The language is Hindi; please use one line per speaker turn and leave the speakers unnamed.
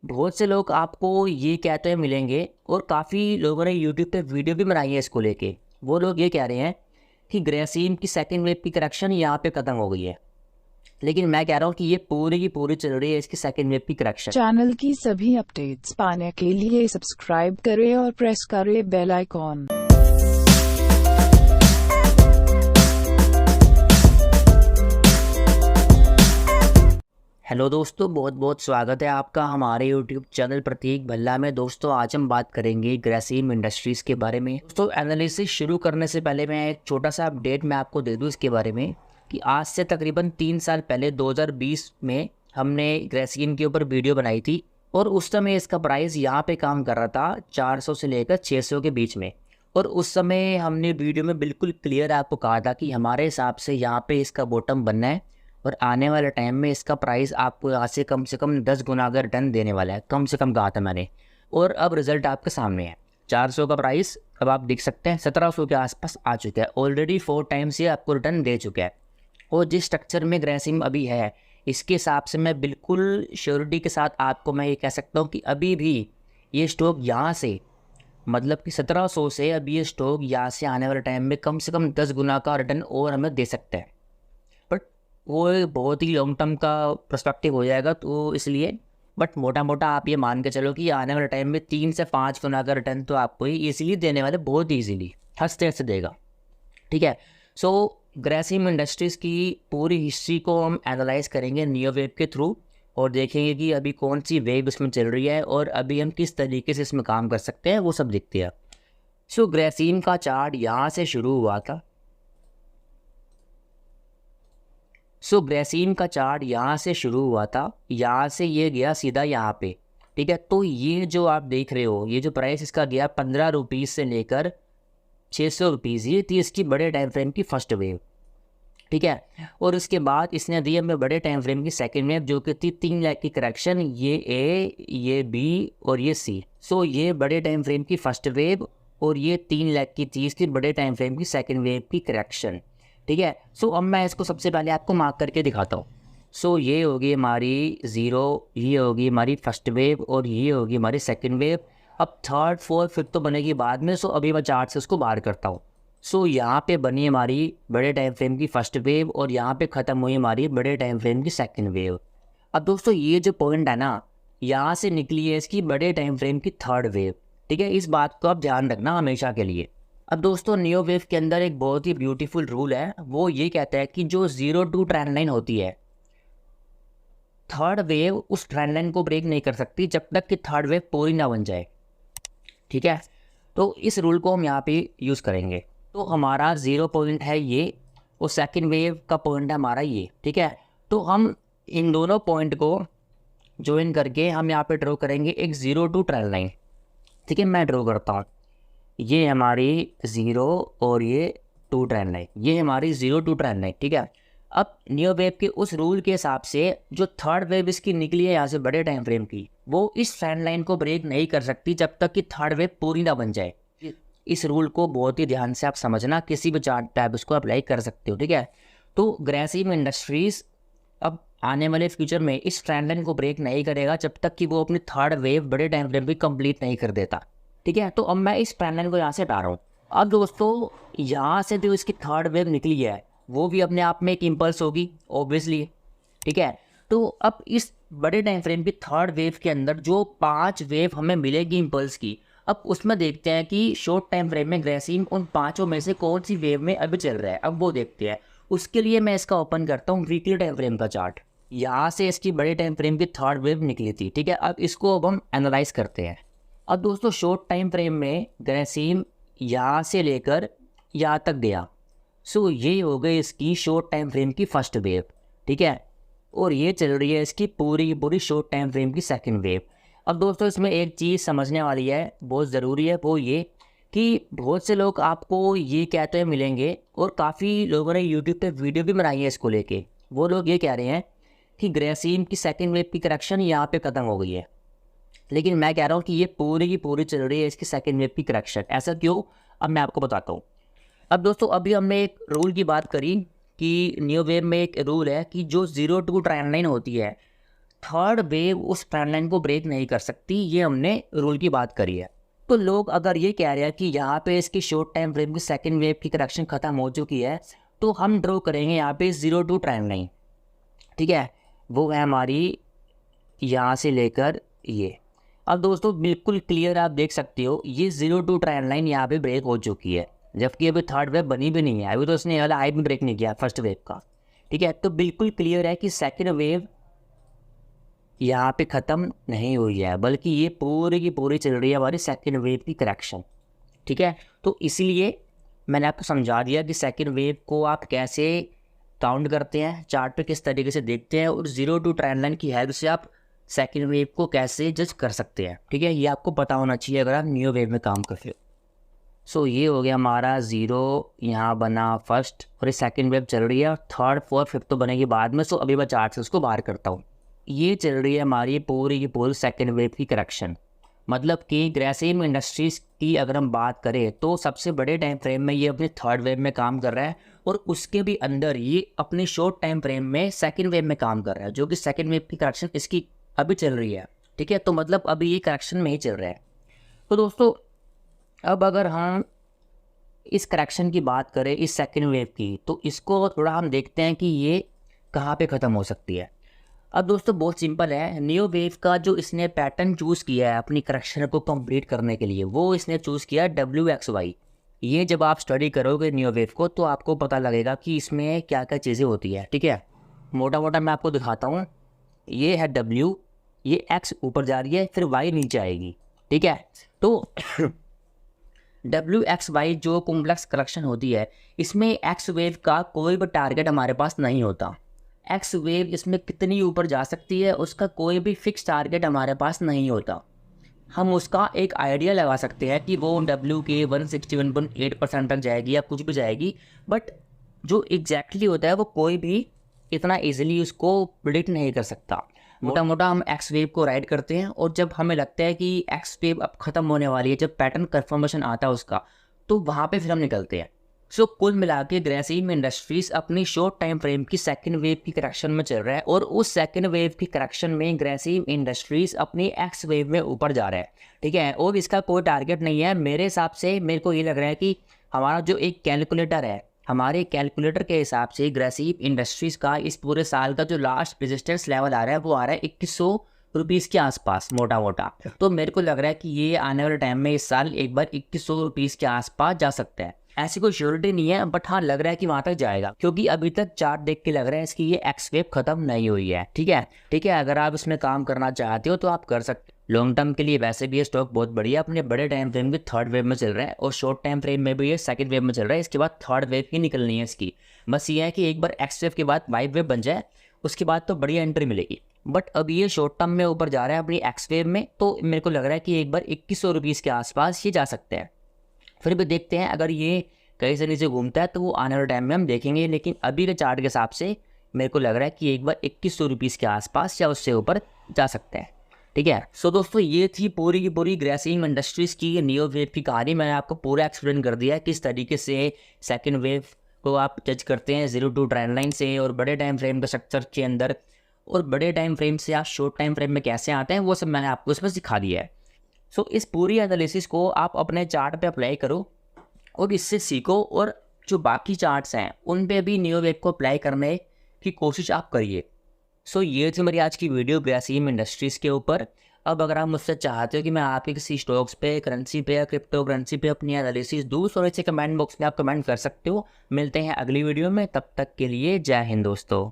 बहुत से लोग आपको ये कहते हुए मिलेंगे और काफ़ी लोगों ने यूट्यूब पे वीडियो भी बनाई है इसको लेके। वो लोग ये कह रहे हैं कि ग्रेसिम की सेकंड वेव की करेक्शन यहाँ पे ख़त्म हो गई है, लेकिन मैं कह रहा हूँ कि ये पूरी की पूरी चल रही है इसकी सेकंड वेव की करेक्शन।
चैनल की सभी अपडेट्स पाने के लिए सब्सक्राइब करें और प्रेस करें बेल आइकॉन।
हेलो दोस्तों, बहुत बहुत स्वागत है आपका हमारे यूट्यूब चैनल प्रतीक भल्ला में। दोस्तों आज हम बात करेंगे ग्रेसिम इंडस्ट्रीज़ के बारे में। दोस्तों एनालिसिस शुरू करने से पहले मैं एक छोटा सा अपडेट मैं आपको दे दूं इसके बारे में कि आज से तकरीबन 3 साल पहले 2020 में हमने ग्रेसिम के ऊपर वीडियो बनाई थी और उस समय इसका प्राइस यहाँ पे काम कर रहा था 400 से लेकर 600 के बीच में। और उस समय हमने वीडियो में बिल्कुल क्लियर आपको कहा था कि हमारे हिसाब से यहाँ पे इसका बॉटम बनना है और आने वाले टाइम में इसका प्राइस आपको यहाँ से कम 10 गुना अगर टन देने वाला है, कम से कम कहा था मैंने। और अब रिजल्ट आपके सामने है। 400 का प्राइस अब आप देख सकते हैं 1700 के आसपास आ चुका है। ऑलरेडी 4 टाइम्स ये आपको रिटर्न दे चुका है। और जिस स्ट्रक्चर में ग्रेसिम अभी है इसके हिसाब से मैं बिल्कुल श्योरिटी के साथ आपको मैं ये कह सकता हूँ कि अभी भी ये स्टॉक यहाँ से मतलब कि 1700 से अभी ये स्टॉक यहाँ से आने वाले टाइम में कम से कम 10 गुना का रिटर्न और हमें दे सकते हैं। वो बहुत ही लॉन्ग टर्म का पर्सपेक्टिव हो जाएगा, तो इसलिए बट मोटा मोटा आप ये मान के चलो कि आने वाले टाइम में 3 से 5 गुना का रिटर्न तो आपको ही ईजिली देने वाले, बहुत ईजिली हंसते हंसते देगा। ठीक है। सो ग्रेसिम इंडस्ट्रीज़ की पूरी हिस्ट्री को हम एनालाइज करेंगे नियो वेव के थ्रू और देखेंगे कि अभी कौन सी वेव इसमें चल रही है और अभी हम किस तरीके से इसमें काम कर सकते हैं, वो सब दिखते हैं। सो ग्रेसिम का चार्ट यहाँ से शुरू हुआ था। ग्रेसिम का चार्ट यहाँ से शुरू हुआ था, यहाँ से ये गया सीधा यहाँ पे। ठीक है। तो ये जो आप देख रहे हो, ये जो प्राइस इसका गया 15 रुपीज़ से लेकर 600 रुपीज़, ये थी इसकी बड़े टाइम फ्रेम की फर्स्ट वेव। ठीक है। और उसके बाद इसने दी हमें बड़े टाइम फ्रेम की सेकंड वेव जो कि थी 3 लाख की करेक्शन, ये ए, ये बी और ये सी। ये बड़े टाइम फ्रेम की फर्स्ट वेव और ये 3 लाख की चीज़ थी बड़े टाइम फ्रेम की सेकंड वेव की करेक्शन। ठीक है। अब मैं इसको सबसे पहले आपको मार्क करके दिखाता हूँ। ये होगी हमारी 0, ये होगी हमारी फर्स्ट वेव और ये होगी हमारी सेकंड वेव। अब थर्ड फोर्थ फिफ्थ तो बनेगी बाद में। अभी मैं चार्ट से उसको बाहर करता हूँ। यहाँ पे बनी हमारी बड़े टाइम फ्रेम की फर्स्ट वेव और यहाँ पे ख़त्म हुई हमारी बड़े टाइम फ्रेम की सेकंड वेव। अब दोस्तों ये जो पॉइंट है ना, यहाँ से निकली है इसकी बड़े टाइम फ्रेम की थर्ड वेव। ठीक है। इस बात को आप ध्यान रखना हमेशा के लिए। अब दोस्तों नियो वेव के अंदर एक बहुत ही ब्यूटीफुल रूल है, वो ये कहता है कि जो 0-2 ट्रेंड लाइन होती है, थर्ड वेव उस ट्रेंड लाइन को ब्रेक नहीं कर सकती जब तक कि थर्ड वेव पूरी ना बन जाए। ठीक है। तो इस रूल को हम यहाँ पे यूज़ करेंगे। तो हमारा 0 पॉइंट है ये और सेकंड वेव का पॉइंट है हमारा ये। ठीक है। तो हम इन दोनों पॉइंट को ज्वाइन करके हम यहाँ पे ड्रॉ करेंगे एक 0-2 ट्रेंड लाइन। ठीक है। मैं ड्रॉ करता हूँ, ये हमारी 0 और ये 2 ट्रेंड लाइन, ये हमारी 0-2 ट्रेंड लाइन। ठीक है। अब नियो वेव के उस रूल के हिसाब से जो थर्ड वेव इसकी निकली है यहाँ से बड़े टाइम फ्रेम की, वो इस ट्रेंड लाइन को ब्रेक नहीं कर सकती जब तक कि थर्ड वेव पूरी ना बन जाए। इस रूल को बहुत ही ध्यान से आप समझना, किसी भी चार्ट टाइप उसको अप्लाई कर सकते हो। ठीक है। तो ग्रेसिम इंडस्ट्रीज़ अब आने वाले फ्यूचर में इस ट्रेंड लाइन को ब्रेक नहीं करेगा जब तक कि वो अपनी थर्ड वेव बड़े टाइम फ्रेम भी कंप्लीट नहीं कर देता। ठीक है। तो अब मैं इस ट्रेंड लाइन को यहाँ से हटा रहा हूँ। अब दोस्तों यहाँ से जो इसकी थर्ड वेव निकली है वो भी अपने आप में एक इम्पल्स होगी ऑब्वियसली। ठीक है। तो अब इस बड़े टाइम फ्रेम की थर्ड वेव के अंदर जो 5 वेव हमें मिलेगी इम्पल्स की, अब उसमें देखते हैं कि शॉर्ट टाइम फ्रेम में ग्रेसिम उन 5 में से कौन सी वेव में अभी चल रहा है, अब वो देखते हैं। उसके लिए मैं इसका ओपन करता हूँ वीकली टाइम फ्रेम का चार्ट। यहाँ से इसकी बड़े टाइम फ्रेम की थर्ड वेव निकली थी। ठीक है। अब इसको अब हम एनालाइज करते हैं। अब दोस्तों शॉर्ट टाइम फ्रेम में ग्रेसिम यहाँ से लेकर यहाँ तक गया। ये हो गई इसकी शॉर्ट टाइम फ्रेम की फर्स्ट वेव। ठीक है। और ये चल रही है इसकी पूरी शॉर्ट टाइम फ्रेम की सेकंड वेव। अब दोस्तों इसमें एक चीज़ समझने वाली है, बहुत ज़रूरी है, वो ये कि बहुत से लोग आपको ये कहते हुए मिलेंगे और काफ़ी लोगों ने यूट्यूब पे वीडियो भी बनाई है इसको लेके। वो लोग ये कह रहे हैं कि ग्रेसिम की सेकेंड वेव की करेक्शन यहाँ पर ख़त्म हो गई है, लेकिन मैं कह रहा हूँ कि ये पूरी की पूरी चल रही है इसकी सेकंड वेव की करेक्शन। ऐसा क्यों, अब मैं आपको बताता हूँ। अब दोस्तों अभी हमने एक रूल की बात करी कि नियो वेव में एक रूल है कि जो 0-2 ट्रेंड लाइन होती है, थर्ड वेव उस ट्रेंड लाइन को ब्रेक नहीं कर सकती, ये हमने रूल की बात करी है। तो लोग अगर ये कह रहे हैं कि यहाँ पे इसकी शॉर्ट टाइम फ्रेम की सेकंड वेव की करेक्शन खत्म हो चुकी है, तो हम ड्रॉ करेंगे यहाँ पे 0 to ट्रेंड लाइन, ठीक है, वो है हमारी यहाँ से लेकर ये। अब दोस्तों बिल्कुल क्लियर आप देख सकते हो, ये 0 to ट्रेंड लाइन यहाँ पे ब्रेक हो चुकी है, जबकि अभी थर्ड वेव बनी भी नहीं है, अभी तो उसने वाला हाई भी ब्रेक नहीं किया फर्स्ट वेव का, ठीक है। तो बिल्कुल क्लियर है कि सेकंड वेव यहाँ पे ख़त्म नहीं हुई है, बल्कि ये पूरी की पूरी चल रही है हमारी सेकंड वेव की करेक्शन, ठीक है। तो इसीलिए मैंने आपको समझा दिया कि सेकंड वेव को आप कैसे काउंट करते हैं, चार्ट पे किस तरीके से देखते हैं, और 0 to ट्रेंड लाइन की हेल्प से आप सेकंड वेव को कैसे जज कर सकते हैं, ठीक है। ये आपको पता होना चाहिए अगर आप न्यू वेव में काम करते हो। सो ये हो गया हमारा 0, यहाँ बना फर्स्ट, और ये सेकंड वेव चल रही है, और थर्ड फोर्थ फिफ्थ तो बनेगी बाद में। सो अभी मैं चार्ट से उसको बाहर करता हूँ। ये चल रही है हमारी पूरी की पूरी सेकंड वेव की करेक्शन, मतलब कि ग्रासिम इंडस्ट्रीज़ की अगर हम बात करें तो सबसे बड़े टाइम फ्रेम में ये अपने थर्ड वेव में काम कर रहा है, और उसके भी अंदर ये अपने शॉर्ट टाइम फ्रेम में सेकंड वेव में काम कर रहा है, जो कि सेकंड वेव की करेक्शन इसकी अभी चल रही है, ठीक है। तो मतलब अभी ये करेक्शन में ही चल रहा है। तो दोस्तों अब अगर हम इस करेक्शन की बात करें इस सेकंड वेव की, तो इसको थोड़ा हम देखते हैं कि ये कहाँ पे ख़त्म हो सकती है। अब दोस्तों बहुत सिंपल है, न्यू वेव का जो इसने पैटर्न चूज़ किया है अपनी करेक्शन को कंप्लीट करने के लिए, वो इसने चूज़ किया WXY। ये जब आप स्टडी करोगे न्यू वेव को तो आपको पता लगेगा कि इसमें क्या क्या चीज़ें होती है, ठीक है। मोटा मोटा मैं आपको दिखाता हूँ। ये है W, ये X ऊपर जा रही है, फिर Y नीचे आएगी, ठीक है। तो WXY जो कॉम्प्लेक्स करेक्शन होती है, इसमें X वेव का कोई भी टारगेट हमारे पास नहीं होता। X वेव इसमें कितनी ऊपर जा सकती है उसका कोई भी फिक्स टारगेट हमारे पास नहीं होता। हम उसका एक आइडिया लगा सकते हैं कि वो W के 161.8% तक जाएगी या कुछ भी जाएगी, बट जो एग्जैक्टली होता है वो कोई भी इतना इजीली उसको प्रिडिक्ट नहीं कर सकता। मोटा मोटा हम X वेव को राइड करते हैं, और जब हमें लगता है कि X वेव अब ख़त्म होने वाली है, जब पैटर्न कन्फर्मेशन आता है उसका, तो वहाँ पे फिर हम निकलते हैं। सो कुल मिला के ग्रासिम इंडस्ट्रीज़ अपनी शॉर्ट टाइम फ्रेम की सेकंड वेव की करेक्शन में चल रहा है, और उस सेकंड वेव की करेक्शन में ग्रासिम इंडस्ट्रीज़ अपनी X वेव में ऊपर जा रहा है, ठीक है। और इसका कोई टारगेट नहीं है मेरे हिसाब से। मेरे को ये लग रहा है कि हमारा जो एक कैलकुलेटर है, हमारे कैलकुलेटर के हिसाब से ग्रासिम इंडस्ट्रीज़ का इस पूरे साल का जो लास्ट रेजिस्टेंस लेवल आ रहा है वो आ रहा है 2100 रुपीज़ के आसपास मोटा मोटा। तो मेरे को लग रहा है कि ये आने वाले टाइम में इस साल एक बार 2100 रुपीज़ के आसपास जा सकता है। ऐसी कोई श्योरिटी नहीं है, बट हाँ लग रहा है कि वहाँ तक जाएगा, क्योंकि अभी तक चार्ट देख के लग रहा है इसकी ये X वेव खत्म नहीं हुई है, ठीक है। ठीक है, अगर आप इसमें काम करना चाहते हो तो आप कर सकते हो। लॉन्ग टर्म के लिए वैसे भी ये स्टॉक बहुत बढ़िया, अपने बड़े टाइम फ्रेम के थर्ड वेव में चल रहा है, और शॉर्ट टाइम फ्रेम में भी ये सेकंड वेव में चल रहा है। इसके बाद थर्ड वेव ही निकलनी है इसकी। बस ये है कि एक बार X वेव के बाद Y वेव बन जाए, उसके बाद तो बढ़िया एंट्री मिलेगी। बट अब ये शॉर्ट टर्म में ऊपर जा रहा है अपनी X वेव में, तो मेरे को लग रहा है कि एक बार 2100 रुपीज़ के आसपास ये जा सकते हैं। फिर भी देखते हैं, अगर ये कहीं से नीचे घूमता है तो वो आने वाले टाइम में हम देखेंगे, लेकिन अभी के चार्ट के हिसाब से मेरे को लग रहा है कि एक बार 2100 रुपीज़ के आसपास या उससे ऊपर जा सकते हैं, ठीक है। सो दोस्तों ये थी पूरी की पूरी ग्रासिम इंडस्ट्रीज़ की न्यू वेव की कहानी। मैंने आपको पूरा एक्सप्लेन कर दिया है किस तरीके से सेकंड वेव को आप जज करते हैं 0 to ट्रेंड लाइन से, और बड़े टाइम फ्रेम के स्ट्रक्चर के अंदर, और बड़े टाइम फ्रेम से आप शॉर्ट टाइम फ्रेम में कैसे आते हैं, वो सब मैंने आपको इसमें सिखा दिया है। सो इस पूरी एनालिसिस को आप अपने चार्ट पे अप्लाई करो और इससे सीखो, और जो बाकी चार्ट्स हैं उन पे भी न्यू वेव को अप्लाई करने की कोशिश आप करिए। सो ये थी मेरी आज की वीडियो ग्रासिम इंडस्ट्रीज़ के ऊपर। अब अगर आप मुझसे चाहते हो कि मैं आपके किसी स्टॉक्स पे, करेंसी पे या क्रिप्टो करेंसी पे अपनी एनालिसिस दूँ, तो नीचे कमेंट बॉक्स में आप कमेंट कर सकते हो। मिलते हैं अगली वीडियो में, तब तक के लिए जय हिंद दोस्तों।